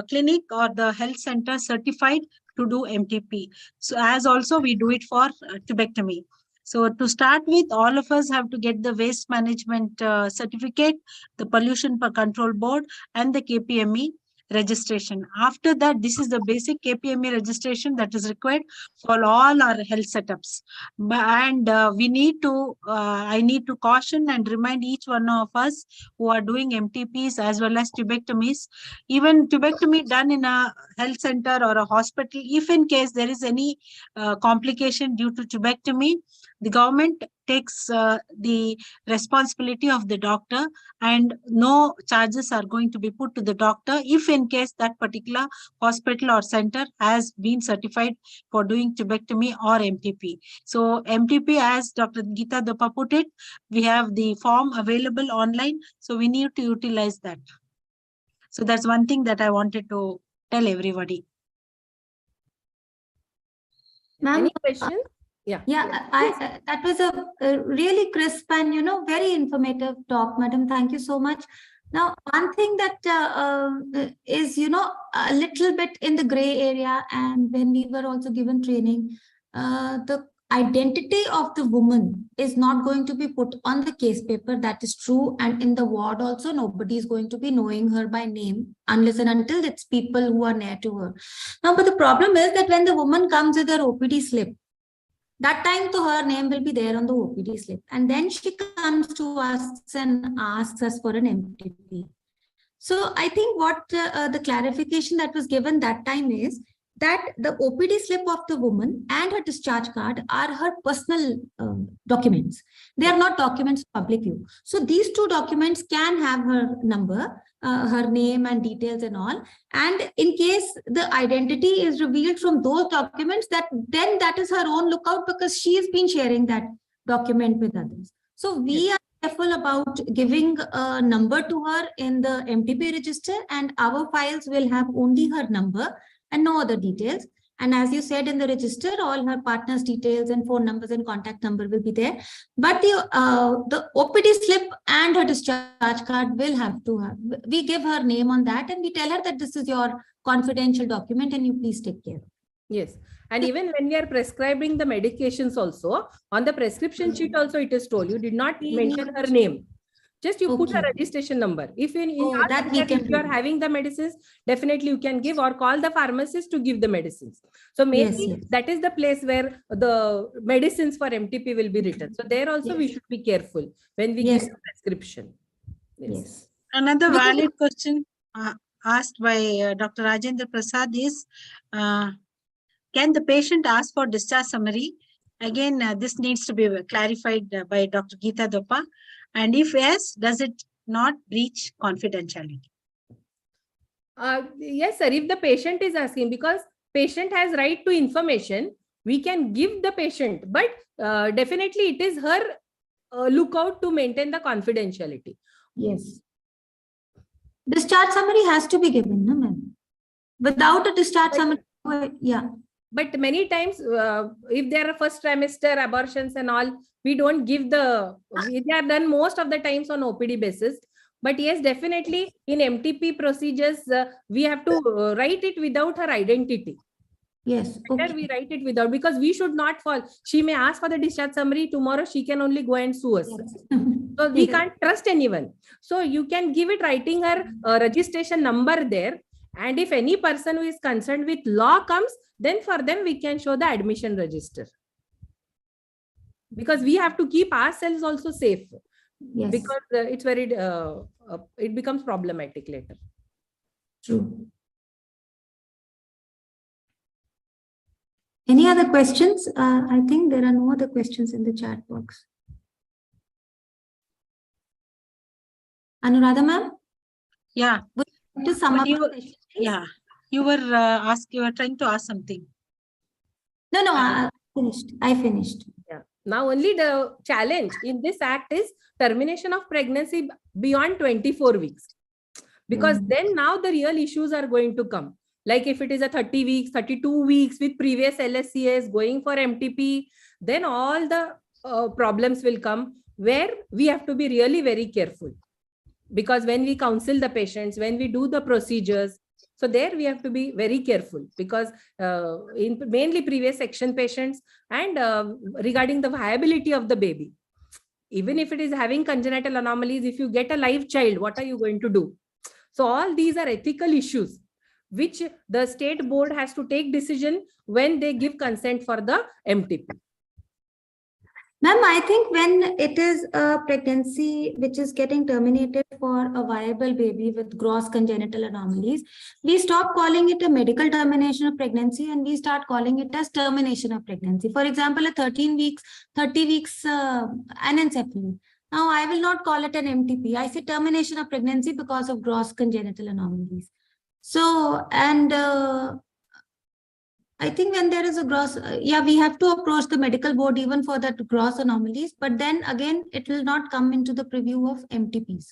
clinic or the health center certified to do MTP. So as also we do it for tubectomy. So to start with, all of us have to get the waste management certificate, the pollution control board, and the KPME registration. After that, this is the basic KPME registration that is required for all our health setups. And we need to, I need to caution and remind each one of us who are doing MTPs as well as tubectomies. Even tubectomy done in a health center or a hospital, if in case there is any complication due to tubectomy, the government takes the responsibility of the doctor, and no charges are going to be put to the doctor if in case that particular hospital or center has been certified for doing tubectomy or MTP. So MTP, as Dr. Geeta Doppa put it, we have the form available online, so we need to utilize that. So that's one thing that I wanted to tell everybody. Any questions? Yeah. That was a really crisp and very informative talk, madam. Thank you so much. Now, one thing that is a little bit in the gray area, and when we were also given training, the identity of the woman is not going to be put on the case paper. That is true, and in the ward also nobody is going to be knowing her by name unless and until it's people who are near to her. Now, but the problem is that when the woman comes with her OPD slip, that time to her name will be there on the OPD slip. And then she comes to us and asks us for an MTP. So I think what the clarification that was given that time is that the OPD slip of the woman and her discharge card are her personal documents. They are not documents of public view. So these two documents can have her number, her name and details and all. And in case the identity is revealed from those documents, then that is her own lookout, because she has been sharing that document with others. So we are careful about giving a number to her in the MTP register, and our files will have only her number and no other details. And as you said, in the register, all her partner's details and phone numbers and contact number will be there. But the OPD slip and her discharge card will have to have. We give her name on that, and we tell her that this is your confidential document and you please take care. Yes. And even when we are prescribing the medications also, on the prescription sheet also it is told, you did not mention her name. Just you put a registration number. If if you are having the medicines, definitely you can give, or call the pharmacist to give the medicines. So maybe that is the place where the medicines for MTP will be written. So there also we should be careful when we give the prescription. Yes. Another valid question asked by Dr. Rajendra Prasad is, can the patient ask for discharge summary? Again, this needs to be clarified by Dr. Geeta Doppa. And if yes, does it not breach confidentiality? Yes, sir. If the patient is asking, because patient has right to information, we can give the patient, but definitely it is her lookout to maintain the confidentiality. Yes. Discharge summary has to be given, no, ma'am? Without a discharge summary, yeah. But many times, if there are first trimester abortions and all, we don't give they are done most of the times on OPD basis. But yes, definitely in MTP procedures, we have to write it without her identity. Yes. Better we write it without, because we should not fall. She may ask for the discharge summary. Tomorrow she can only go and sue us. So we can't trust anyone. So you can give it writing her registration number there. And if any person who is concerned with law comes, then for them we can show the admission register. Because we have to keep ourselves also safe. Yes. Because it's very, it becomes problematic later. True. Any other questions? I think there are no other questions in the chat box. Anuradha ma'am? Yeah. To sum up, Yeah. You were you were trying to ask something. No, I finished. I finished. Yeah. Now only the challenge in this act is termination of pregnancy beyond 24 weeks. Because then now the real issues are going to come. Like if it is a 30 weeks, 32 weeks with previous LSCS going for MTP, then all the problems will come where we have to be really very careful. Because when we counsel the patients, when we do the procedures, so there we have to be very careful, because in mainly previous section patients and regarding the viability of the baby. Even if it is having congenital anomalies, if you get a live child, what are you going to do? So all these are ethical issues which the state board has to take decision when they give consent for the MTP. Ma'am, I think when it is a pregnancy which is getting terminated for a viable baby with gross congenital anomalies, we stop calling it a medical termination of pregnancy and we start calling it as termination of pregnancy. For example, a 30 weeks anencephaly. Now, I will not call it an MTP. I say termination of pregnancy because of gross congenital anomalies. So, and I think when there is a gross, we have to approach the medical board even for that gross anomalies, but then again, it will not come into the preview of MTPs.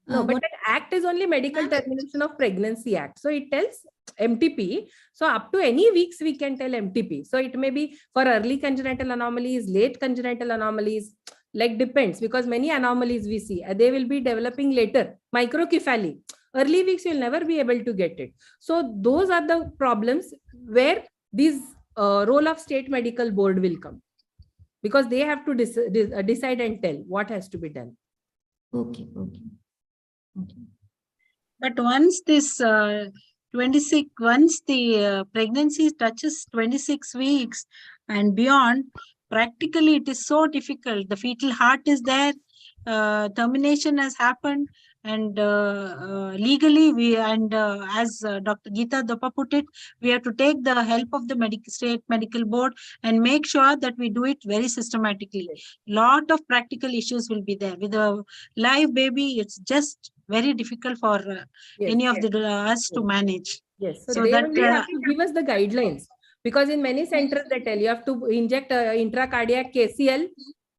No, but that act is only Medical Termination of Pregnancy Act. So it tells MTP. So up to any weeks, we can tell MTP. So it may be for early congenital anomalies, late congenital anomalies, like depends, because many anomalies we see, they will be developing later. Microcephaly. Early weeks, you'll never be able to get it. So those are the problems where this role of state medical board will come, because they have to decide and tell what has to be done. Okay. But once this 26, once the pregnancy touches 26 weeks and beyond, practically it is so difficult. The fetal heart is there, termination has happened, and legally we, and as Dr. Geeta Doppa put it, we have to take the help of the state medical board and make sure that we do it very systematically. Lot of practical issues will be there. With a live baby, it's just very difficult for any of us to manage. Yes, so they only have to give us the guidelines, because in many centers they tell you have to inject intracardiac KCL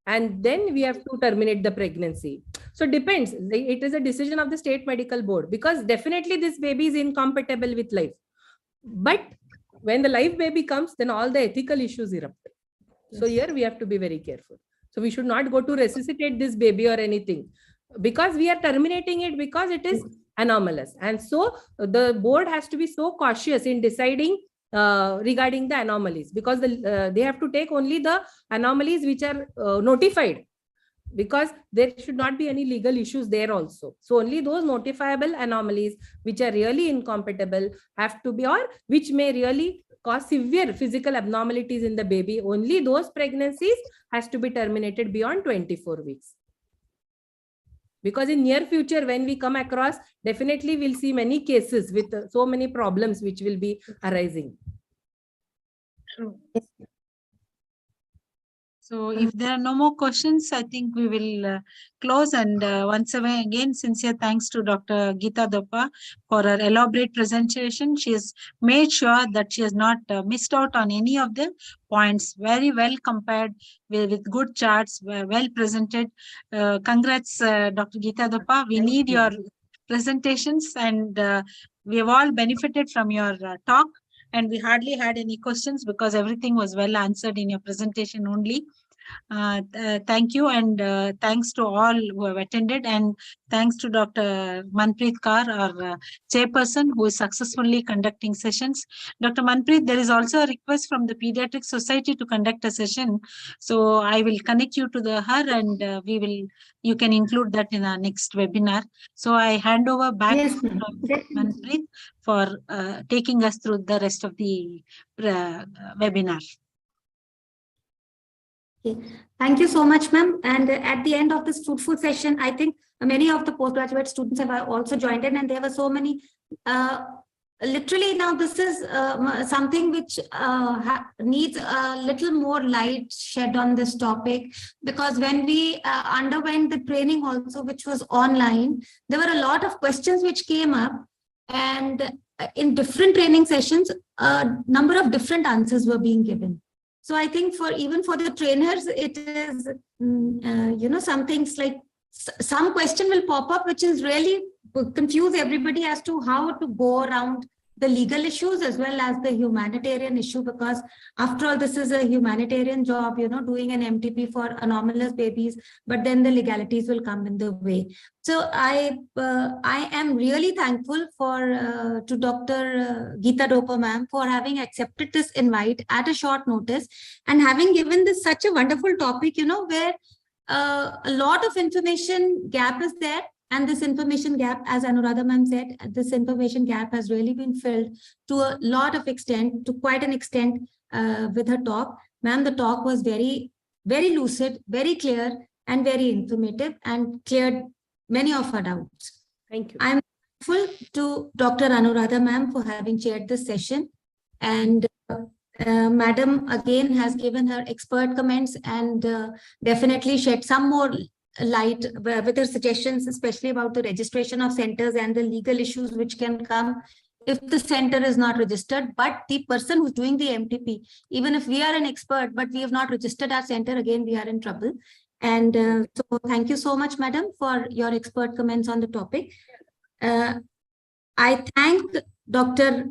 and then we have to terminate the pregnancy. So depends. It is a decision of the state medical board, because definitely this baby is incompatible with life. But when the live baby comes, then all the ethical issues erupt. So here we have to be very careful. So we should not go to resuscitate this baby or anything, because we are terminating it because it is anomalous. And so the board has to be so cautious in deciding regarding the anomalies, because they have to take only the anomalies which are notified, because there should not be any legal issues there also. So only those notifiable anomalies which are really incompatible have to be, or which may really cause severe physical abnormalities in the baby, only those pregnancies has to be terminated beyond 24 weeks. Because in near future, when we come across, definitely we'll see many cases with so many problems which will be arising. True. So if there are no more questions, I think we will close. And once again, sincere thanks to Dr. Geeta Doppa for her elaborate presentation. She has made sure that she has not missed out on any of the points. Very well compared with good charts, well presented. Congrats, Dr. Geeta Doppa. We need your presentations, and we have all benefited from your talk. and we hardly had any questions because everything was well answered in your presentation only. Thank you, and thanks to all who have attended, and thanks to Dr. Manpreet Kaur, our chairperson, who is successfully conducting sessions. Dr. Manpreet, there is also a request from the Pediatric Society to conduct a session, so I will connect you to her, and you can include that in our next webinar. So I hand over back Yes, to ma'am. Dr. Manpreet for taking us through the rest of the webinar. Okay. Thank you so much, ma'am. And at the end of this fruitful session, I think many of the postgraduate students have also joined in, and there were so many. Literally, now this is something which needs a little more light shed on this topic, because when we underwent the training also, which was online, there were a lot of questions which came up, and in different training sessions, a number of different answers were being given. So I think even for the trainers, it is, some things like some question will pop up, which is really confuse everybody as to how to go around the legal issues as well as the humanitarian issue, because after all, this is a humanitarian job, doing an MTP for anomalous babies, but then the legalities will come in the way. So I am really thankful to Dr. Geeta Dopa ma'am for having accepted this invite at a short notice and having given this such a wonderful topic, where a lot of information gap is there. And this information gap, as Anuradha ma'am said, this information gap has really been filled to a lot of extent, to quite an extent with her talk. Ma'am, the talk was very, very lucid, very clear, and very informative, and cleared many of our doubts. Thank you. I'm grateful to Dr. Anuradha ma'am for having chaired this session. And Madam again has given her expert comments and definitely shed some more light with her suggestions, especially about the registration of centers and the legal issues which can come if the center is not registered. But the person who's doing the MTP, even if we are an expert, but we have not registered our center, again, we are in trouble. And so thank you so much, Madam, for your expert comments on the topic. I thank Dr.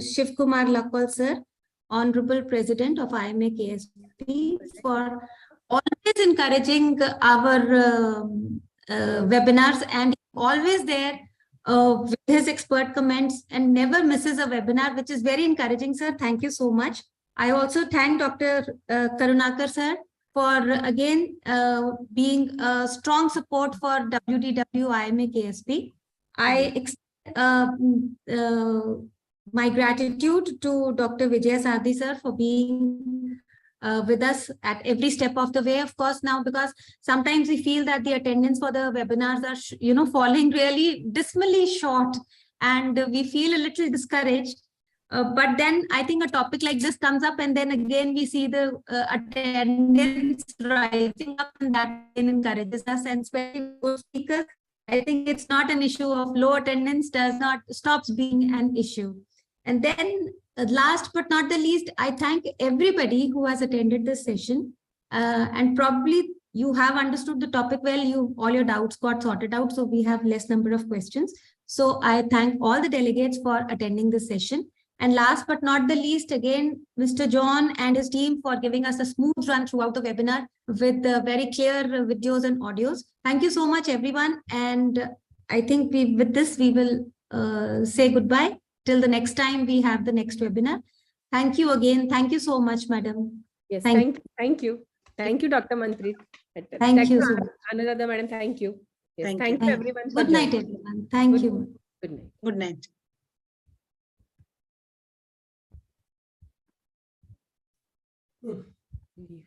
Shiv Kumar Lakwal, sir, Honorable President of IMA KSP, for always encouraging our webinars, and always there with his expert comments and never misses a webinar, which is very encouraging, sir. Thank you so much. I also thank Dr. Karunakar, sir, for again being a strong support for WDW IMA KSP. I extend my gratitude to Dr. Vijay Sadhi, sir, for being with us at every step of the way, of course, now, because sometimes we feel that the attendance for the webinars are, falling really dismally short, and we feel a little discouraged. But then I think a topic like this comes up, and then again we see the attendance rising up, and that encourages us. And especially for speakers, I think it's not an issue of low attendance stops being an issue. And then last but not the least, I thank everybody who has attended this session. And probably you have understood the topic well, all your doubts got sorted out, so we have less number of questions. So I thank all the delegates for attending this session. And last but not the least, again, Mr. John and his team for giving us a smooth run throughout the webinar with very clear videos and audios. Thank you so much, everyone. And I think with this, we will say goodbye till the next time we have the next webinar. Thank you again. Thank you so much, madam. Yes, thank you. Thank you, Dr. Manpreet. Thank you so much. Another madam, thank you. Yes, Thank you everyone. Good night, everyone. Thank you. Good night. Good night. Leave.